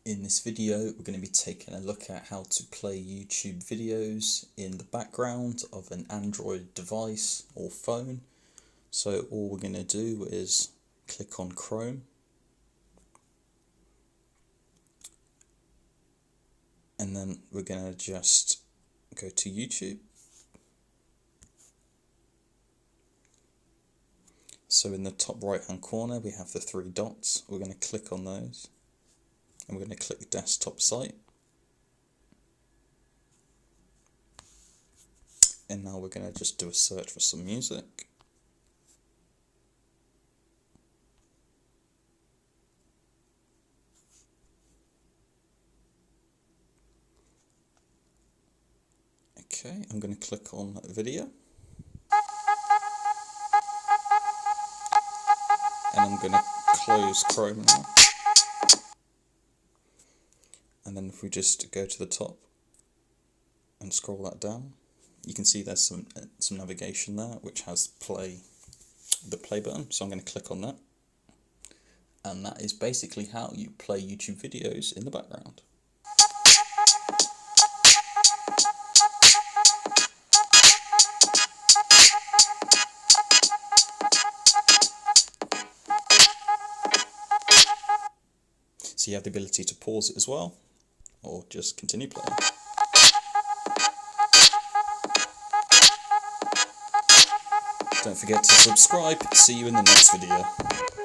In this video, we're going to be taking a look at how to play YouTube videos in the background of an Android device or phone. So all we're going to do is click on Chrome, and then we're going to just go to YouTube. So in the top right hand corner we have the three dots. We're going to click on those and we're going to click desktop site, and now we're going to just do a search for some music. Okay, I'm going to click on video, and I'm going to close Chrome now. And then if we just go to the top and scroll that down, you can see there's some navigation there which has the play button. So I'm going to click on that, and that is basically how you play YouTube videos in the background. So you have the ability to pause it as well, or just continue playing. Don't forget to subscribe. See you in the next video.